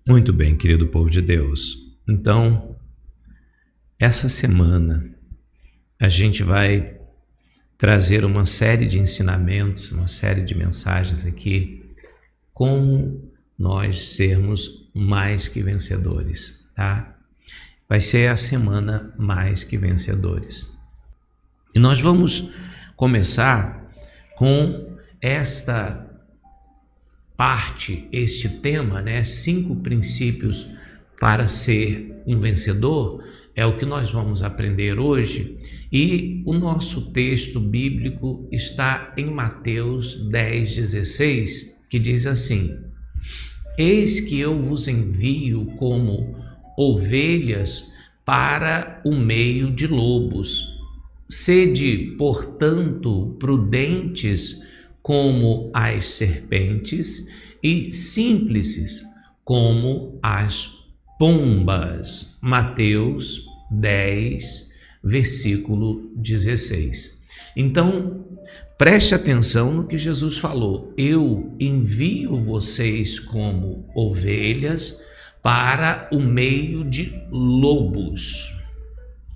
Muito bem, querido povo de Deus. Então, essa semana a gente vai trazer uma série de ensinamentos, uma série de mensagens aqui, como nós sermos mais que vencedores, tá? Vai ser a semana mais que vencedores. E nós vamos começar com esta parte, este tema, 5 princípios para ser um vencedor, é o que nós vamos aprender hoje. E o nosso texto bíblico está em Mateus 10:16, que diz assim: Eis que eu vos envio como ovelhas para o meio de lobos. Sede, portanto, prudentes como as serpentes e simples como as pombas. Mateus 10, versículo 16. Então, preste atenção no que Jesus falou. Eu envio vocês como ovelhas para o meio de lobos.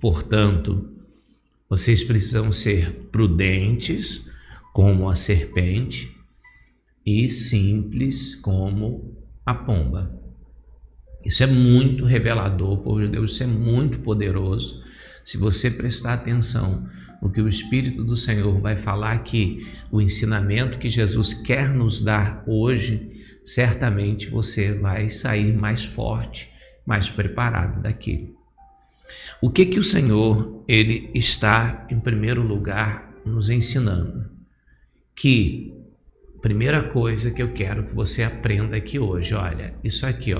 Portanto, vocês precisam ser prudentes como a serpente e simples como a pomba. Isso é muito revelador, povo de Deus, isso é muito poderoso. Se você prestar atenção no que o Espírito do Senhor vai falar aqui, o ensinamento que Jesus quer nos dar hoje, certamente você vai sair mais forte, mais preparado daqui. O que o Senhor, ele está, em primeiro lugar, nos ensinando? Que, primeira coisa que eu quero que você aprenda aqui hoje, olha, isso aqui,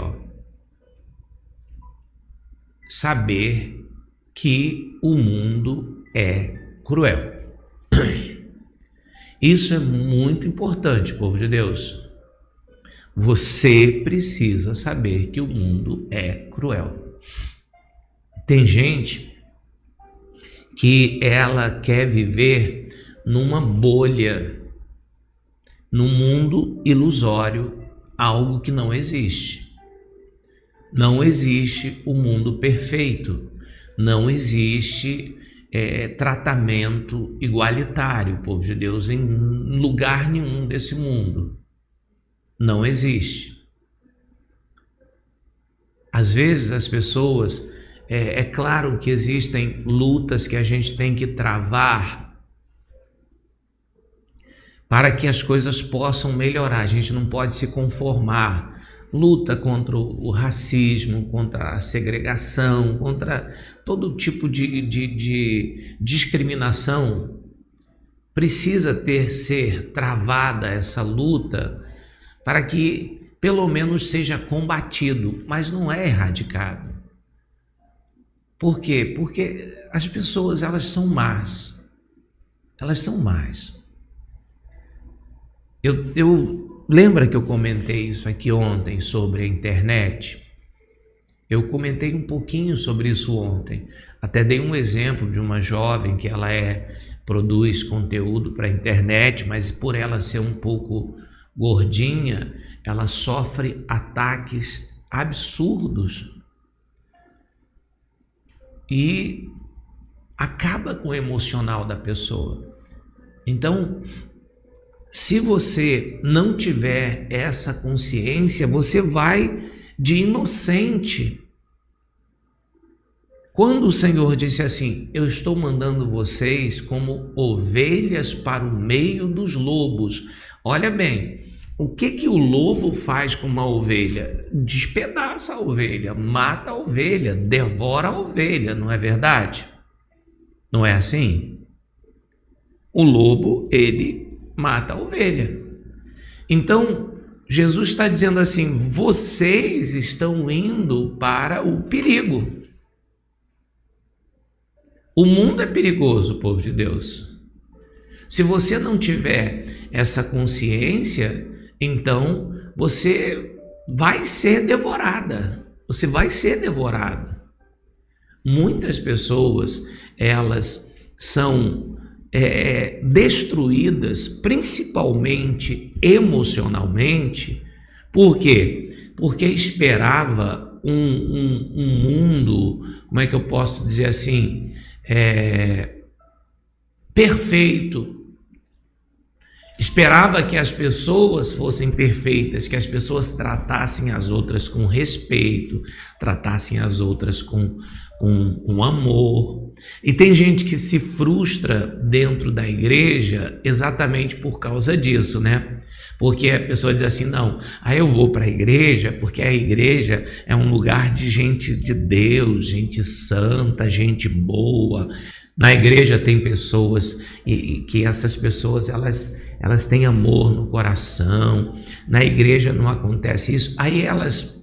saber que o mundo é cruel. Isso é muito importante, povo de Deus. Você precisa saber que o mundo é cruel. Tem gente que ela quer viver numa bolha, num mundo ilusório, algo que não existe. Não existe o mundo perfeito, não existe tratamento igualitário, povo de Deus, em lugar nenhum desse mundo. Não existe. Às vezes as pessoas, é claro que existem lutas que a gente tem que travar para que as coisas possam melhorar. A gente não pode se conformar. Luta contra o racismo, contra a segregação, contra todo tipo de discriminação. Precisa ser travada essa luta para que pelo menos seja combatido, mas não é erradicado. Por quê? Porque as pessoas, elas são más. Elas são más. Lembra que eu comentei isso aqui ontem sobre a internet? Eu comentei um pouquinho sobre isso ontem. Até dei um exemplo de uma jovem que ela produz conteúdo para a internet, mas por ela ser um pouco gordinha, ela sofre ataques absurdos e acaba com o emocional da pessoa. Então, se você não tiver essa consciência, você vai de inocente. Quando o Senhor disse assim: eu estou mandando vocês como ovelhas para o meio dos lobos. Olha bem, o que o lobo faz com uma ovelha? Despedaça a ovelha, mata a ovelha, devora a ovelha, não é verdade? Não é assim? O lobo, ele mata a ovelha. Então, Jesus está dizendo assim: vocês estão indo para o perigo. O mundo é perigoso, povo de Deus. Se você não tiver essa consciência, então você vai ser devorada. Você vai ser devorado. Muitas pessoas, elas são destruídas, principalmente emocionalmente. Por quê? porque esperava um mundo, como é que eu posso dizer assim, perfeito. Esperava que as pessoas fossem perfeitas, que as pessoas tratassem as outras com respeito, tratassem as outras com amor. E tem gente que se frustra dentro da igreja exatamente por causa disso, né? Porque a pessoa diz assim, não, eu vou para a igreja porque a igreja é um lugar de gente de Deus, gente santa, gente boa. Na igreja tem pessoas e que essas pessoas elas têm amor no coração. Na igreja não acontece isso. Aí elas,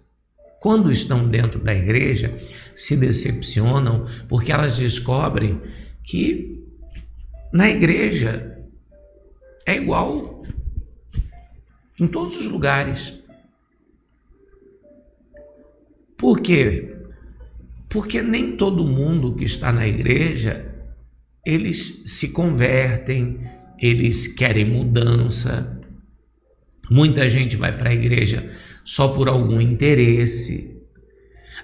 quando estão dentro da igreja, se decepcionam porque elas descobrem que na igreja é igual em todos os lugares. Por quê? Porque nem todo mundo que está na igreja, eles se convertem, eles querem mudança. Muita gente vai para a igreja só por algum interesse.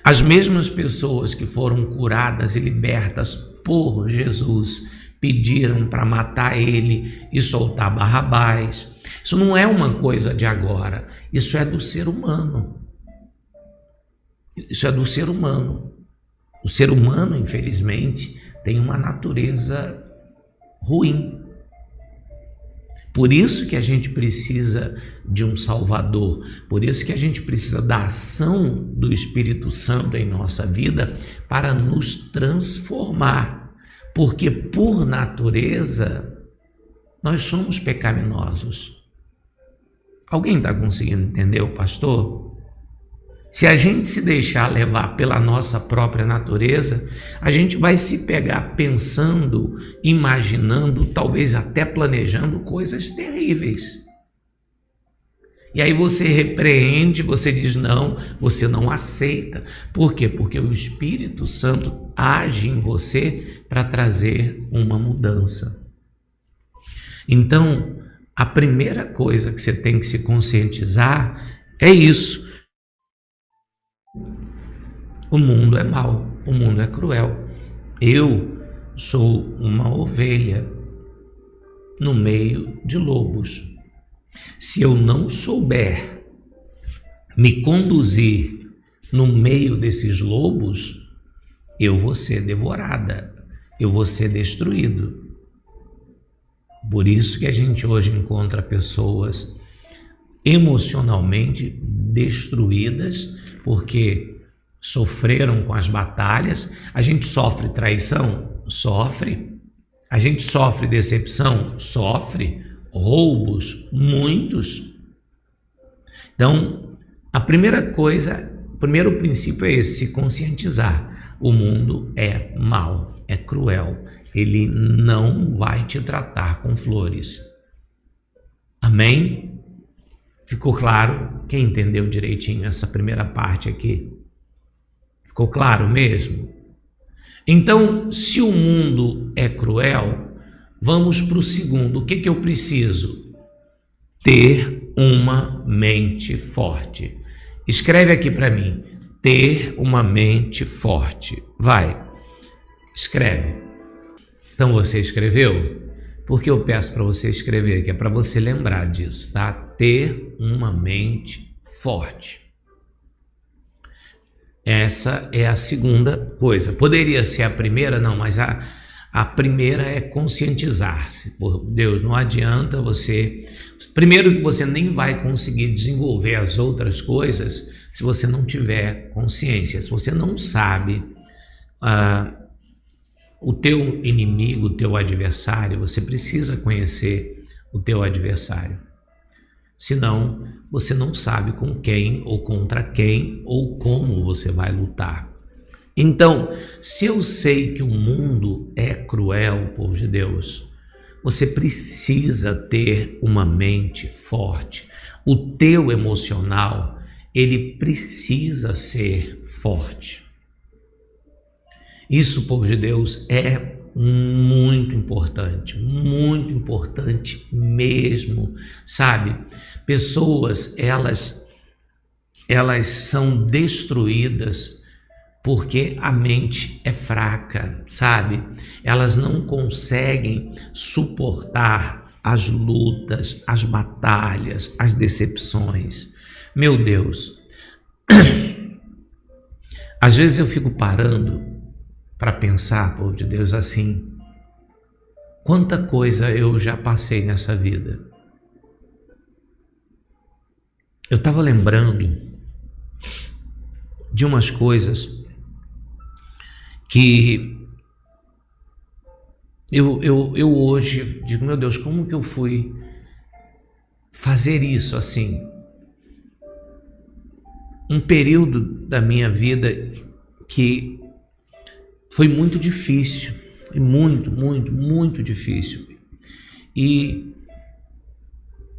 As mesmas pessoas que foram curadas e libertas por Jesus pediram para matar ele e soltar Barrabás. Isso não é uma coisa de agora, isso é do ser humano. Isso é do ser humano. O ser humano, infelizmente, tem uma natureza ruim. Por isso que a gente precisa de um Salvador, por isso que a gente precisa da ação do Espírito Santo em nossa vida para nos transformar, porque por natureza nós somos pecaminosos. Alguém está conseguindo entender, pastor? Se a gente se deixar levar pela nossa própria natureza, a gente vai se pegar pensando, imaginando, talvez até planejando coisas terríveis. E aí você repreende, você diz não, você não aceita. Por quê? Porque o Espírito Santo age em você para trazer uma mudança. Então, a primeira coisa que você tem que se conscientizar é isso. O mundo é mau, o mundo é cruel. Eu sou uma ovelha no meio de lobos. Se eu não souber me conduzir no meio desses lobos, eu vou ser devorada, eu vou ser destruído. Por isso que a gente hoje encontra pessoas emocionalmente destruídas, porque sofreram com as batalhas. A gente sofre traição? Sofre. A gente sofre decepção? Sofre. Roubos? Muitos. Então, a primeira coisa, o primeiro princípio é esse, se conscientizar. O mundo é mau, é cruel. Ele não vai te tratar com flores. Amém? Ficou claro? Quem entendeu direitinho essa primeira parte aqui? Ficou claro mesmo? Então, se o mundo é cruel, vamos para o segundo. O que eu preciso? Ter uma mente forte. Escreve aqui para mim. Ter uma mente forte. Vai, escreve. Então você escreveu? Porque eu peço para você escrever, que é para você lembrar disso, tá? Ter uma mente forte. Essa é a segunda coisa. Poderia ser a primeira, não, mas a primeira é conscientizar-se. Por Deus, não adianta você... Primeiro que você nem vai conseguir desenvolver as outras coisas se você não tiver consciência. Se você não sabe o teu inimigo, o teu adversário, você precisa conhecer o teu adversário. Senão, você não sabe com quem ou contra quem ou como você vai lutar. Então, se eu sei que o mundo é cruel, povo de Deus, você precisa ter uma mente forte. O teu emocional, ele precisa ser forte. Isso, povo de Deus, é muito importante mesmo, sabe? Pessoas, elas elas são destruídas porque a mente é fraca, sabe? Elas não conseguem suportar as lutas, as batalhas, as decepções. Meu Deus, às vezes eu fico parando para pensar, povo de Deus, assim, quanta coisa eu já passei nessa vida. Eu estava lembrando de umas coisas que eu hoje digo, meu Deus, como que eu fui fazer isso assim? Um período da minha vida que foi muito difícil, muito difícil. E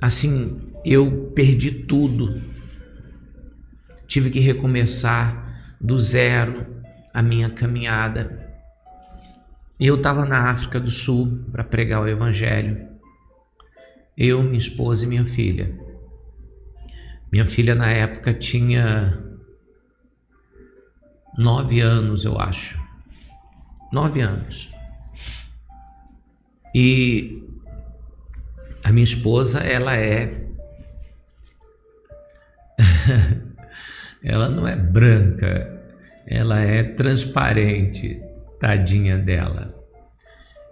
assim, eu perdi tudo. Tive que recomeçar do zero a minha caminhada. Eu estava na África do Sul para pregar o Evangelho. Eu, minha esposa e minha filha. Minha filha na época tinha 9 anos, eu acho. 9 anos. E a minha esposa, ela ela não é branca, ela é transparente, tadinha dela.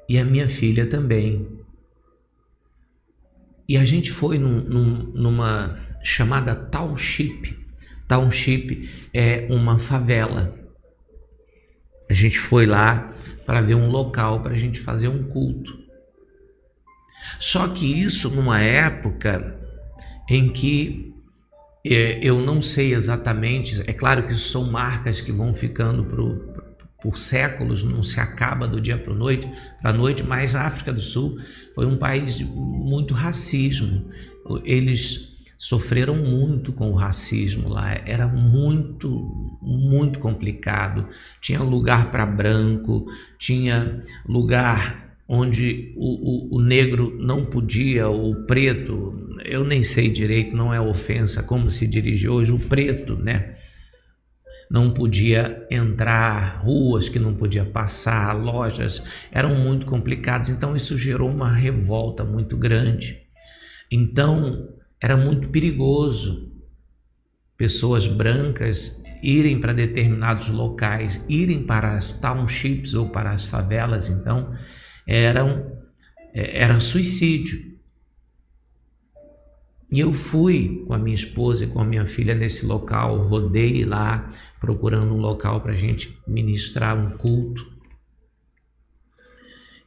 E a minha filha também. E a gente foi numa chamada Township. Township é uma favela. A gente foi lá para ver um local para a gente fazer um culto. Só que isso numa época em que eu não sei exatamente, é claro que são marcas que vão ficando por séculos, não se acaba do dia para a noite, mas a África do Sul foi um país de muito racismo. Eles sofreram muito com o racismo lá, era muito complicado. Tinha lugar para branco, tinha lugar onde o negro não podia, o preto, eu nem sei direito, não é ofensa como se dirige hoje, o preto, né? Não podia entrar, ruas que não podia passar, lojas eram muito complicadas, então isso gerou uma revolta muito grande. Então era muito perigoso pessoas brancas irem para determinados locais, irem para as townships ou para as favelas, então era suicídio. E eu fui com a minha esposa e com a minha filha nesse local, rodei lá procurando um local para a gente ministrar um culto.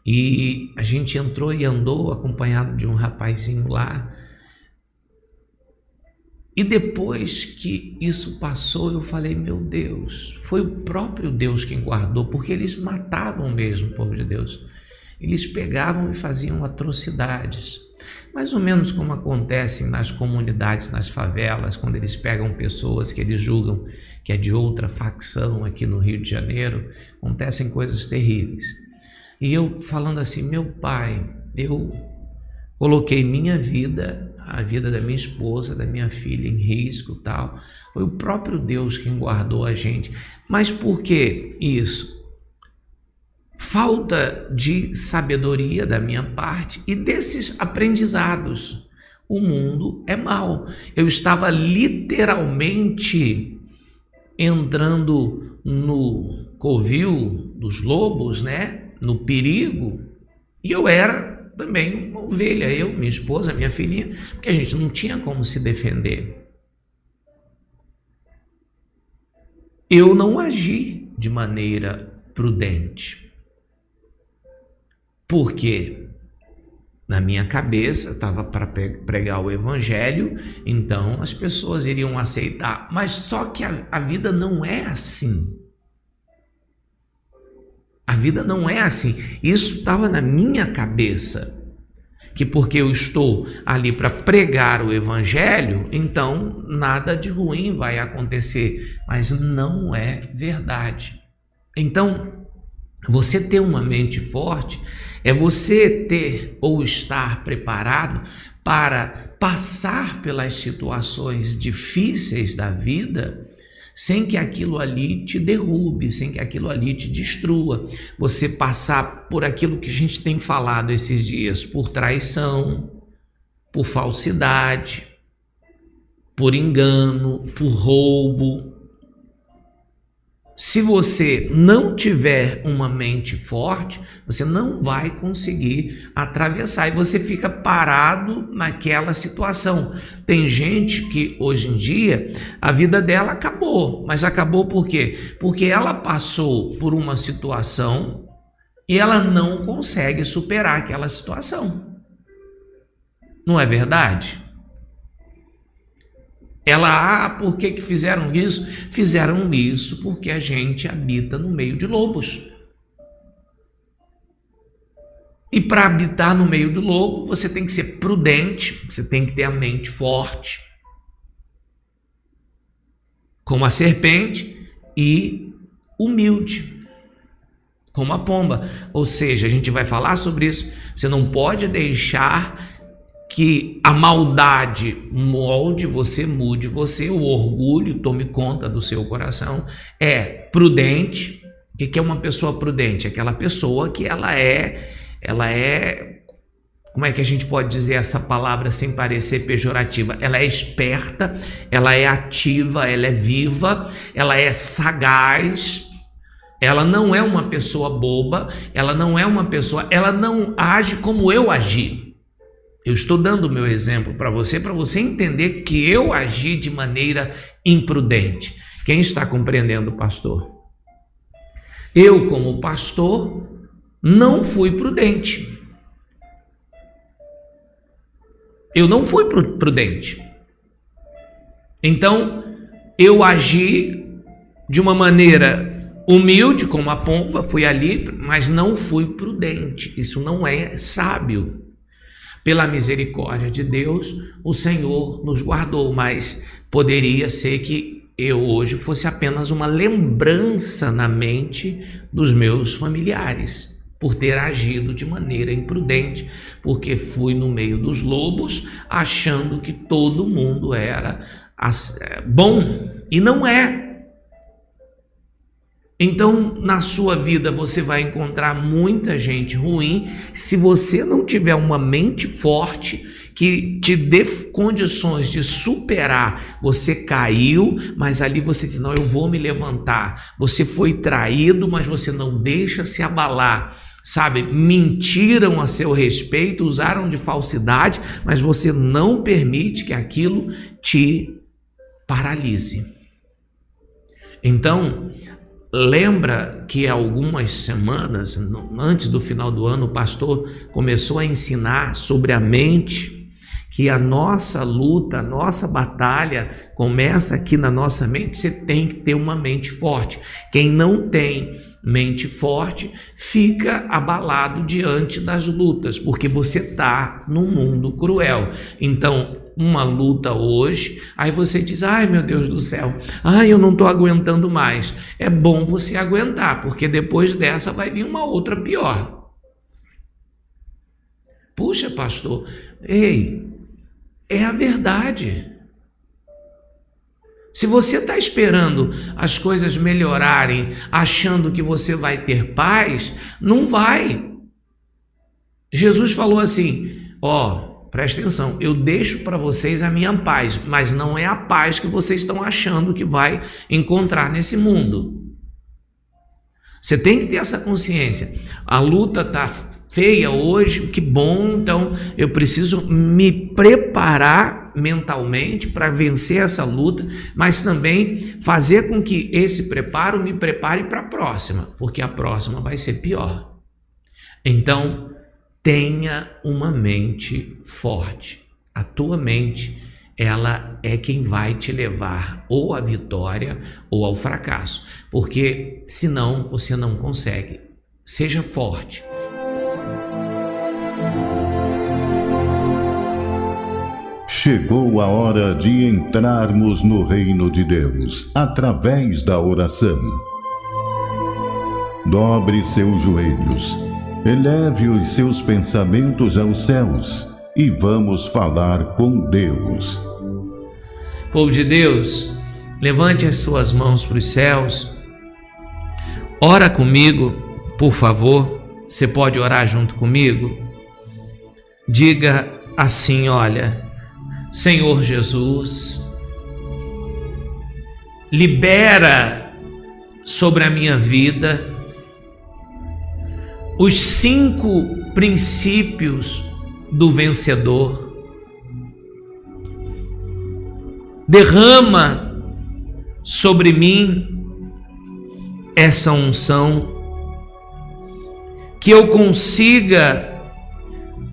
E a gente entrou e andou acompanhado de um rapazinho lá. E depois que isso passou, eu falei, meu Deus, foi o próprio Deus quem guardou, porque eles matavam mesmo, povo de Deus. Eles pegavam e faziam atrocidades. Mais ou menos como acontece nas comunidades, nas favelas, quando eles pegam pessoas que eles julgam que é de outra facção aqui no Rio de Janeiro, acontecem coisas terríveis. E eu falando assim, meu pai, eu coloquei minha vida, a vida da minha esposa, da minha filha em risco, tal. Foi o próprio Deus quem guardou a gente. Mas por que isso? Falta de sabedoria da minha parte e desses aprendizados. O mundo é mau. Eu estava literalmente entrando no covil dos lobos, né? No perigo. E eu era também uma ovelha, eu, minha esposa, minha filhinha, porque a gente não tinha como se defender. Eu não agi de maneira prudente. Porque na minha cabeça estava para pregar o Evangelho, então as pessoas iriam aceitar. Mas só que a vida não é assim. A vida não é assim. Isso estava na minha cabeça. Que porque eu estou ali para pregar o Evangelho, então nada de ruim vai acontecer. Mas não é verdade. Então, você ter uma mente forte é você ter ou estar preparado para passar pelas situações difíceis da vida sem que aquilo ali te derrube, sem que aquilo ali te destrua. Você passar por aquilo que a gente tem falado esses dias, por traição, por falsidade, por engano, por roubo. Se você não tiver uma mente forte, você não vai conseguir atravessar e você fica parado naquela situação. Tem gente que hoje em dia a vida dela acabou, mas acabou por quê? Porque ela passou por uma situação e ela não consegue superar aquela situação. Não é verdade? Por que fizeram isso? Fizeram isso porque a gente habita no meio de lobos. E para habitar no meio do lobo, você tem que ser prudente, você tem que ter a mente forte, como a serpente, e humilde, como a pomba. Ou seja, a gente vai falar sobre isso. Você não pode deixar que a maldade molde você, mude você, o orgulho tome conta do seu coração. É prudente. O que é uma pessoa prudente? Aquela pessoa que ela é, como é que a gente pode dizer essa palavra sem parecer pejorativa? Ela é esperta, ela é ativa, ela é viva, ela é sagaz. Ela não é uma pessoa boba, ela não age como eu agi. Eu estou dando o meu exemplo para você entender que eu agi de maneira imprudente. Quem está compreendendo, pastor? Eu, como pastor, não fui prudente. Eu não fui prudente. Então, eu agi de uma maneira humilde, como a pomba, fui ali, mas não fui prudente. Isso não é sábio. Pela misericórdia de Deus, o Senhor nos guardou, mas poderia ser que eu hoje fosse apenas uma lembrança na mente dos meus familiares, por ter agido de maneira imprudente, porque fui no meio dos lobos achando que todo mundo era bom, e não é. Então, na sua vida você vai encontrar muita gente ruim. Se você não tiver uma mente forte que te dê condições de superar, você caiu, mas ali você diz, não, eu vou me levantar. Você foi traído, mas você não deixa se abalar. Sabe, mentiram a seu respeito, usaram de falsidade, mas você não permite que aquilo te paralise. Então, lembra que há algumas semanas, antes do final do ano, o pastor começou a ensinar sobre a mente, que a nossa luta, a nossa batalha começa aqui na nossa mente. Você tem que ter uma mente forte. Quem não tem mente forte fica abalado diante das lutas, porque você está num mundo cruel. Então, uma luta hoje, aí você diz, ai meu Deus do céu, ai eu não estou aguentando mais. É bom você aguentar, porque depois dessa vai vir uma outra pior. Puxa, pastor, ei, é a verdade. Se você está esperando as coisas melhorarem, achando que você vai ter paz, não vai. Jesus falou assim, presta atenção, eu deixo para vocês a minha paz, mas não é a paz que vocês estão achando que vai encontrar nesse mundo. Você tem que ter essa consciência. A luta está feia hoje, que bom, então eu preciso me preparar mentalmente para vencer essa luta, mas também fazer com que esse preparo me prepare para a próxima, porque a próxima vai ser pior. Então, tenha uma mente forte. A tua mente, ela é quem vai te levar ou à vitória ou ao fracasso, porque senão você não consegue. Seja forte. Chegou a hora de entrarmos no reino de Deus através da oração. Dobre seus joelhos, eleve os seus pensamentos aos céus e vamos falar com Deus. Povo de Deus, levante as suas mãos para os céus. Ora comigo, por favor. Você pode orar junto comigo? Diga assim: olha, Senhor Jesus, libera sobre a minha vida os 5 princípios do vencedor. Derrama sobre mim essa unção, que eu consiga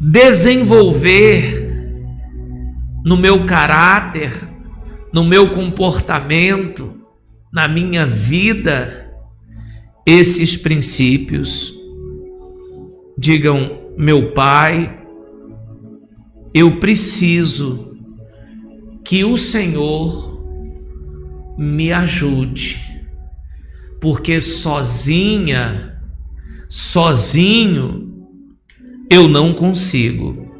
desenvolver no meu caráter, no meu comportamento, na minha vida, esses princípios. Digam: meu Pai, eu preciso que o Senhor me ajude, porque sozinho eu não consigo.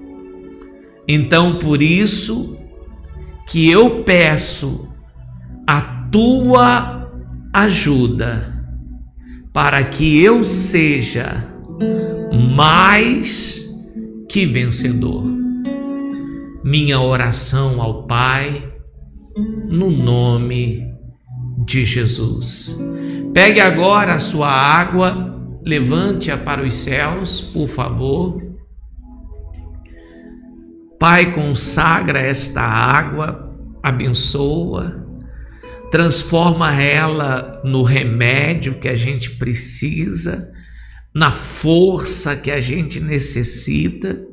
Então, por isso que eu peço a tua ajuda, para que eu seja mais que vencedor. Minha oração ao Pai, no nome de Jesus. Pegue agora a sua água, levante-a para os céus, por favor. Pai, consagra esta água, abençoa, transforma ela no remédio que a gente precisa, na força que a gente necessita,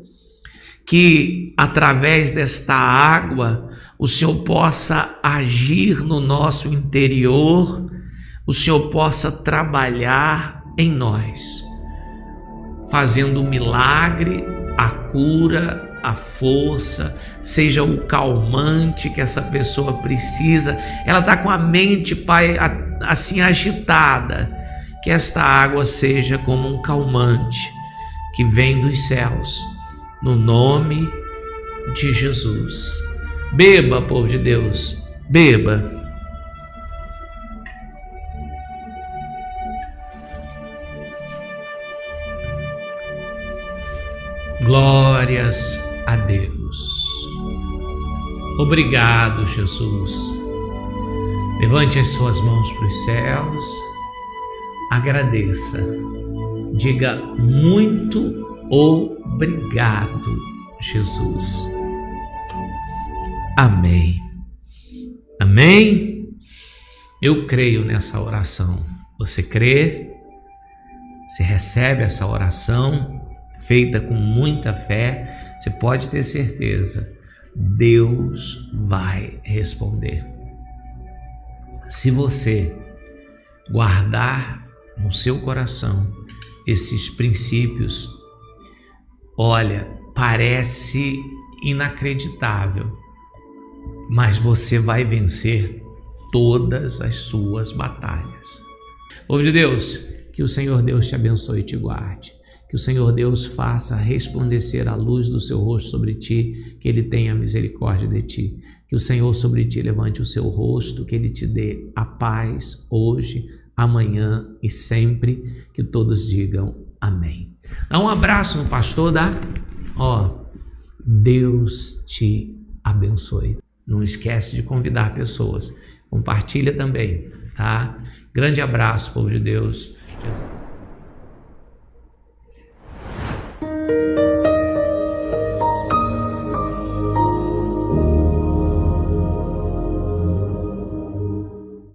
que através desta água o Senhor possa agir no nosso interior, o Senhor possa trabalhar em nós, fazendo o milagre, a cura, a força, seja o calmante que essa pessoa precisa. Ela está com a mente, Pai, assim agitada, que esta água seja como um calmante que vem dos céus, no nome de Jesus. Beba, povo de Deus, beba. Glórias a Deus. Obrigado, Jesus. Levante as suas mãos para os céus. Agradeça. Diga: muito obrigado, Jesus. Amém. Amém. Eu creio nessa oração. Você crê? Você recebe essa oração feita com muita fé? Você pode ter certeza, Deus vai responder. Se você guardar no seu coração esses princípios, olha, parece inacreditável, mas você vai vencer todas as suas batalhas. Povo de Deus, que o Senhor Deus te abençoe e te guarde. Que o Senhor Deus faça resplandecer a luz do seu rosto sobre ti, que Ele tenha misericórdia de ti. Que o Senhor sobre ti levante o seu rosto, que Ele te dê a paz hoje, amanhã e sempre. Que todos digam amém. Dá um abraço no pastor, dá? Deus te abençoe. Não esquece de convidar pessoas. Compartilha também, tá? Grande abraço, povo de Deus.